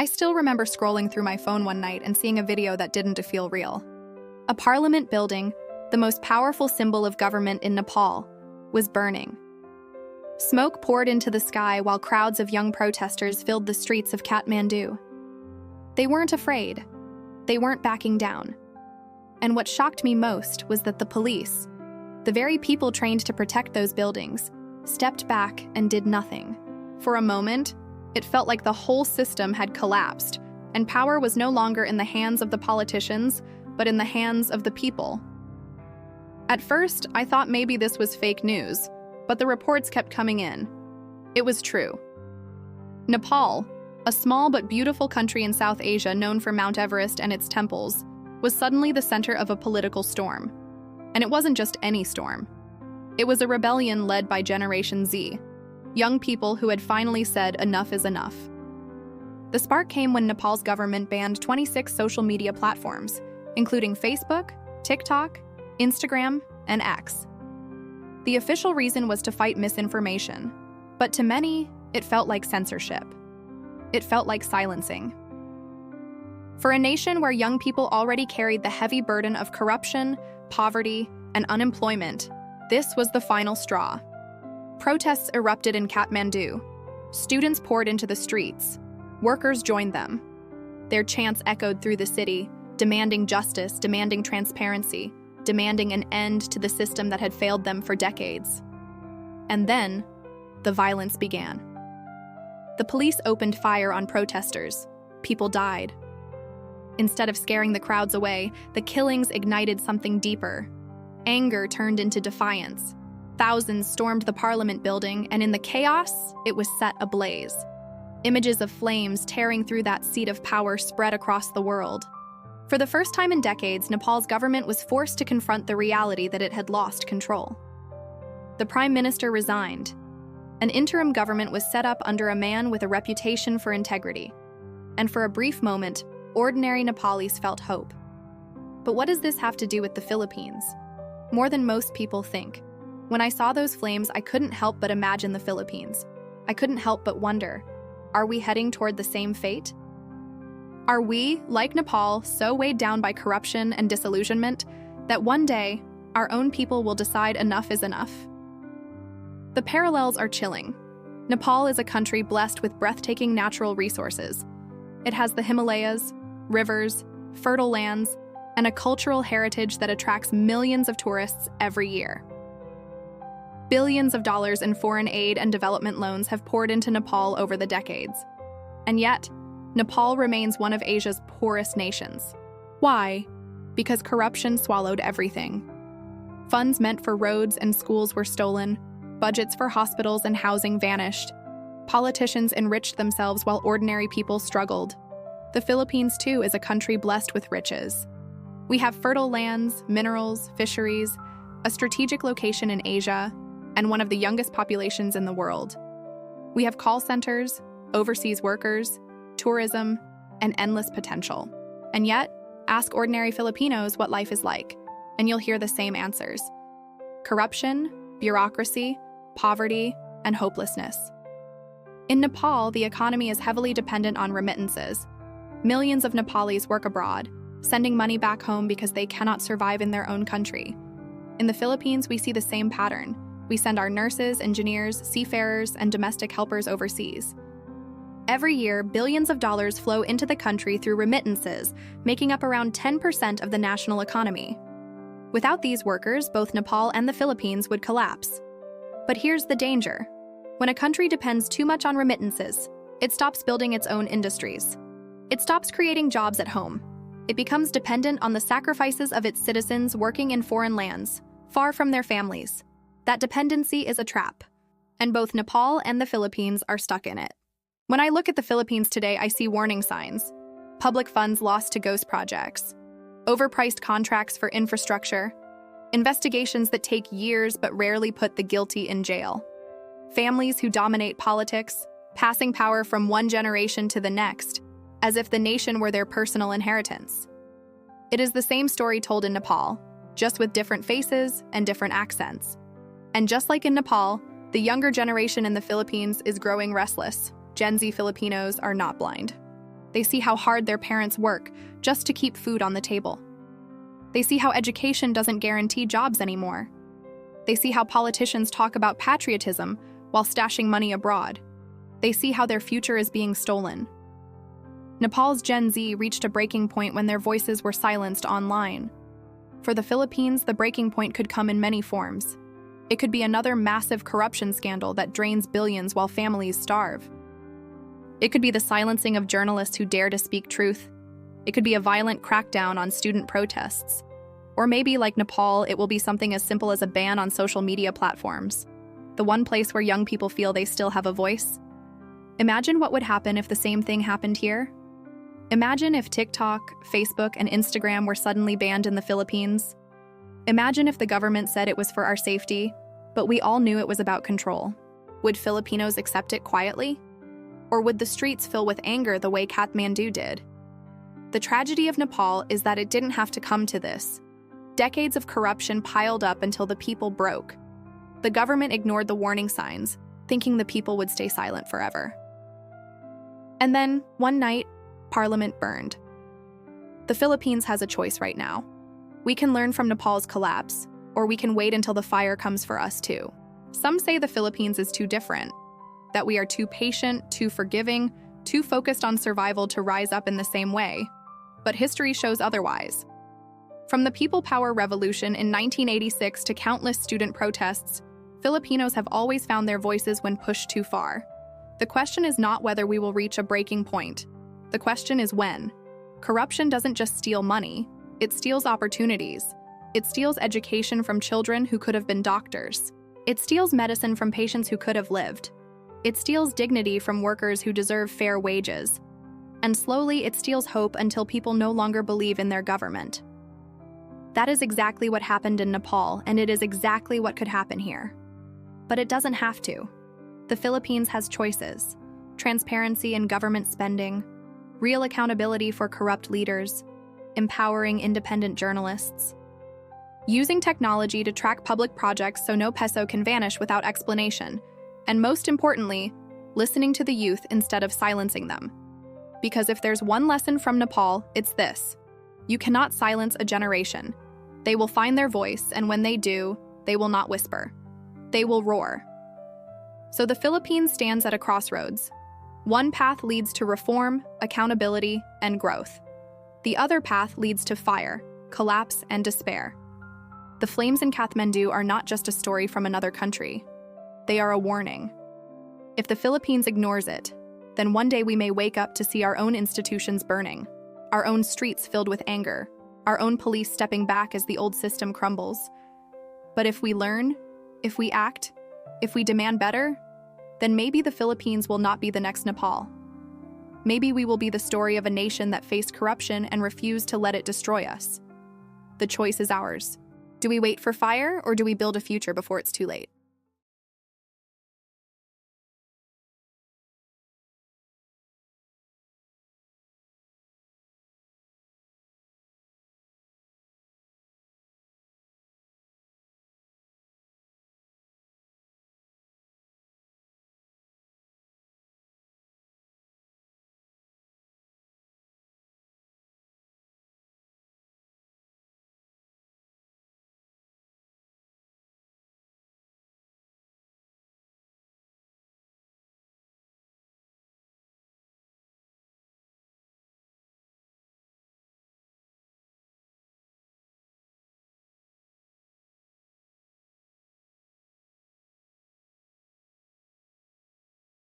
I still remember scrolling through my phone one night and seeing a video that didn't feel real. A parliament building, the most powerful symbol of government in Nepal, was burning. Smoke poured into the sky while crowds of young protesters filled the streets of Kathmandu. They weren't afraid. They weren't backing down. And what shocked me most was that the police, the very people trained to protect those buildings, stepped back and did nothing. For a moment, it felt like the whole system had collapsed, and power was no longer in the hands of the politicians, but in the hands of the people. At first, I thought maybe this was fake news, but the reports kept coming in. It was true. Nepal, a small but beautiful country in South Asia known for Mount Everest and its temples, was suddenly the center of a political storm. And it wasn't just any storm. It was a rebellion led by Generation Z, young people who had finally said enough is enough. The spark came when Nepal's government banned 26 social media platforms, including Facebook, TikTok, Instagram, and X. The official reason was to fight misinformation, but to many, it felt like censorship. It felt like silencing. For a nation where young people already carried the heavy burden of corruption, poverty, and unemployment, this was the final straw. Protests erupted in Kathmandu. Students poured into the streets. Workers joined them. Their chants echoed through the city, demanding justice, demanding transparency, demanding an end to the system that had failed them for decades. And then, the violence began. The police opened fire on protesters. People died. Instead of scaring the crowds away, the killings ignited something deeper. Anger turned into defiance. Thousands stormed the parliament building, and in the chaos, it was set ablaze. Images of flames tearing through that seat of power spread across the world. For the first time in decades, Nepal's government was forced to confront the reality that it had lost control. The prime minister resigned. An interim government was set up under a man with a reputation for integrity. And for a brief moment, ordinary Nepalis felt hope. But what does this have to do with the Philippines? More than most people think. When I saw those flames, I couldn't help but imagine the Philippines. I couldn't help but wonder, are we heading toward the same fate? Are we, like Nepal, so weighed down by corruption and disillusionment that one day, our own people will decide enough is enough? The parallels are chilling. Nepal is a country blessed with breathtaking natural resources. It has the Himalayas, rivers, fertile lands, and a cultural heritage that attracts millions of tourists every year. Billions of dollars in foreign aid and development loans have poured into Nepal over the decades. And yet, Nepal remains one of Asia's poorest nations. Why? Because corruption swallowed everything. Funds meant for roads and schools were stolen, budgets for hospitals and housing vanished. Politicians enriched themselves while ordinary people struggled. The Philippines, too, is a country blessed with riches. We have fertile lands, minerals, fisheries, a strategic location in Asia, and one of the youngest populations in the world. We have call centers, overseas workers, tourism, and endless potential. And yet, ask ordinary Filipinos what life is like, and you'll hear the same answers: corruption, bureaucracy, poverty, and hopelessness. In Nepal, the economy is heavily dependent on remittances. Millions of Nepalis work abroad, sending money back home because they cannot survive in their own country. In the Philippines, we see the same pattern. We send our nurses, engineers, seafarers, and domestic helpers overseas. Every year, billions of dollars flow into the country through remittances, making up around 10% of the national economy. Without these workers, both Nepal and the Philippines would collapse. But here's the danger. When a country depends too much on remittances, it stops building its own industries. It stops creating jobs at home. It becomes dependent on the sacrifices of its citizens working in foreign lands, far from their families. That dependency is a trap, and both Nepal and the Philippines are stuck in it. When I look at the Philippines today, I see warning signs: public funds lost to ghost projects, overpriced contracts for infrastructure, investigations that take years but rarely put the guilty in jail, families who dominate politics, passing power from one generation to the next, as if the nation were their personal inheritance. It is the same story told in Nepal, just with different faces and different accents. And just like in Nepal, the younger generation in the Philippines is growing restless. Gen Z Filipinos are not blind. They see how hard their parents work just to keep food on the table. They see how education doesn't guarantee jobs anymore. They see how politicians talk about patriotism while stashing money abroad. They see how their future is being stolen. Nepal's Gen Z reached a breaking point when their voices were silenced online. For the Philippines, the breaking point could come in many forms. It could be another massive corruption scandal that drains billions while families starve. It could be the silencing of journalists who dare to speak truth. It could be a violent crackdown on student protests. Or maybe, like Nepal, it will be something as simple as a ban on social media platforms, the one place where young people feel they still have a voice. Imagine what would happen if the same thing happened here. Imagine if TikTok, Facebook, and Instagram were suddenly banned in the Philippines. Imagine if the government said it was for our safety, but we all knew it was about control. Would Filipinos accept it quietly? Or would the streets fill with anger the way Kathmandu did? The tragedy of Nepal is that it didn't have to come to this. Decades of corruption piled up until the people broke. The government ignored the warning signs, thinking the people would stay silent forever. And then, one night, Parliament burned. The Philippines has a choice right now. We can learn from Nepal's collapse, or we can wait until the fire comes for us too. Some say the Philippines is too different, that we are too patient, too forgiving, too focused on survival to rise up in the same way. But history shows otherwise. From the People Power Revolution in 1986 to countless student protests, Filipinos have always found their voices when pushed too far. The question is not whether we will reach a breaking point. The question is when. Corruption doesn't just steal money, it steals opportunities. It steals education from children who could have been doctors. It steals medicine from patients who could have lived. It steals dignity from workers who deserve fair wages. And slowly, it steals hope until people no longer believe in their government. That is exactly what happened in Nepal, and it is exactly what could happen here. But it doesn't have to. The Philippines has choices: transparency in government spending, real accountability for corrupt leaders, empowering independent journalists, using technology to track public projects so no peso can vanish without explanation, and most importantly, listening to the youth instead of silencing them. Because if there's one lesson from Nepal, it's this: you cannot silence a generation. They will find their voice, and when they do, they will not whisper. They will roar. So the Philippines stands at a crossroads. One path leads to reform, accountability, and growth. The other path leads to fire, collapse, and despair. The flames in Kathmandu are not just a story from another country. They are a warning. If the Philippines ignores it, then one day we may wake up to see our own institutions burning, our own streets filled with anger, our own police stepping back as the old system crumbles. But if we learn, if we act, if we demand better, then maybe the Philippines will not be the next Nepal. Maybe we will be the story of a nation that faced corruption and refused to let it destroy us. The choice is ours. Do we wait for fire, or do we build a future before it's too late?